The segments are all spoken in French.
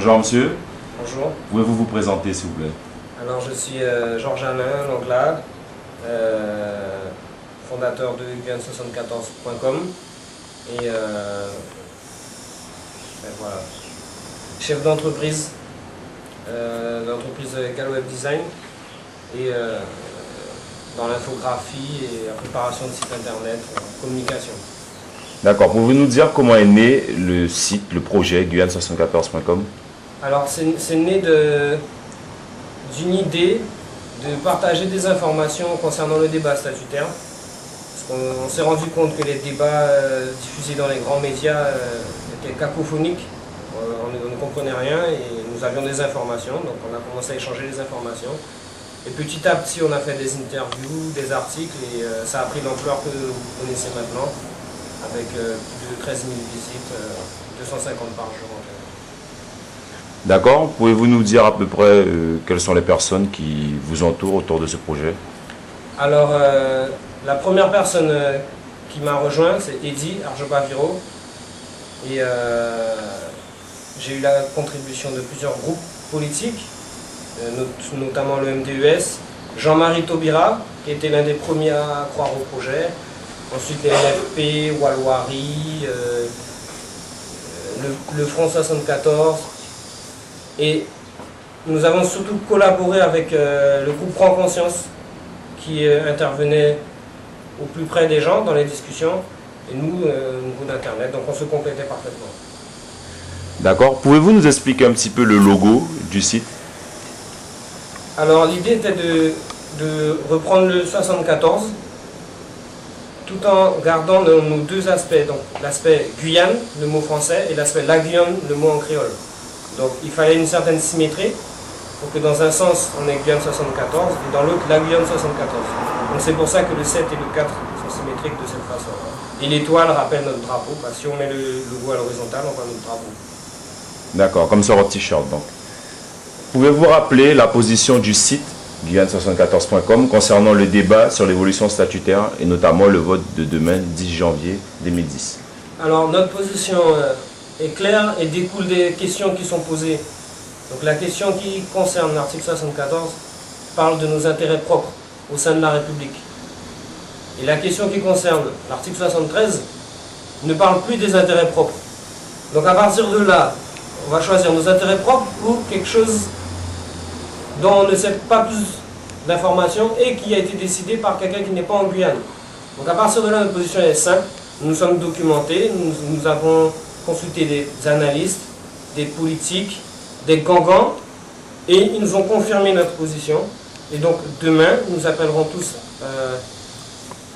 Bonjour monsieur. Bonjour. Pouvez-vous vous présenter s'il vous plaît? Alors je suis Georges Alain Langlade, fondateur de Guyane74.com et voilà, chef d'entreprise Gal Web Design et dans l'infographie et la préparation de sites internet, communication. D'accord, pouvez-vous nous dire comment est né le site, le projet Guyane74.com? Alors c'est né d'une idée de partager des informations concernant le débat statutaire. Parce qu'on s'est rendu compte que les débats diffusés dans les grands médias étaient cacophoniques. On ne comprenait rien et nous avions des informations, donc on a commencé à échanger les informations. Et petit à petit on a fait des interviews, des articles et ça a pris l'ampleur que vous connaissez maintenant, avec plus de 13 000 visites, 250 par jour en fait. D'accord, pouvez-vous nous dire à peu près quelles sont les personnes qui vous entourent autour de ce projet? Alors, la première personne qui m'a rejoint, c'est Eddy Arjobaviro. Et j'ai eu la contribution de plusieurs groupes politiques, notamment le MDES, Jean-Marie Taubira, qui était l'un des premiers à croire au projet. Ensuite, les LFP, Walwari, le Front 74. Et nous avons surtout collaboré avec le groupe Prends Conscience qui intervenait au plus près des gens dans les discussions et nous, au niveau d'Internet, donc on se complétait parfaitement. D'accord, pouvez-vous nous expliquer un petit peu le logo du site? Alors l'idée était de reprendre le 74 tout en gardant nos deux aspects, donc l'aspect Guyane, le mot français, et l'aspect La Guyane, le mot en créole. Donc il fallait une certaine symétrie pour que dans un sens on ait Guyane 74 et dans l'autre la Guyane 74. Donc c'est pour ça que le 7 et le 4 sont symétriques de cette façon. Et l'étoile rappelle notre drapeau, parce que si on met le logo à l'horizontale, on voit notre drapeau. D'accord, comme sur votre t-shirt donc. Pouvez-vous rappeler la position du site Guyane74.com concernant le débat sur l'évolution statutaire et notamment le vote de demain 10 janvier 2010? Alors notre position est claire et découle des questions qui sont posées. Donc la question qui concerne l'article 74 parle de nos intérêts propres au sein de la République. Et la question qui concerne l'article 73 ne parle plus des intérêts propres. Donc à partir de là, on va choisir nos intérêts propres ou quelque chose dont on ne sait pas plus d'informations et qui a été décidé par quelqu'un qui n'est pas en Guyane. Donc à partir de là, notre position est simple. Nous sommes documentés, nous avons consulté des analystes, des politiques, des gangans, et ils nous ont confirmé notre position. Et donc demain, nous appellerons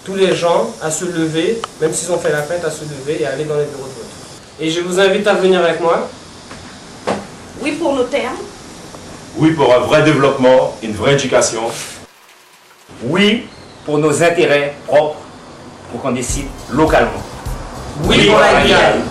tous les gens à se lever, même s'ils ont fait la fête, à se lever et à aller dans les bureaux de vote. Et je vous invite à venir avec moi. Oui pour nos termes. Oui pour un vrai développement, une vraie éducation. Oui pour nos intérêts propres, pour qu'on décide localement. Oui pour la Guyane.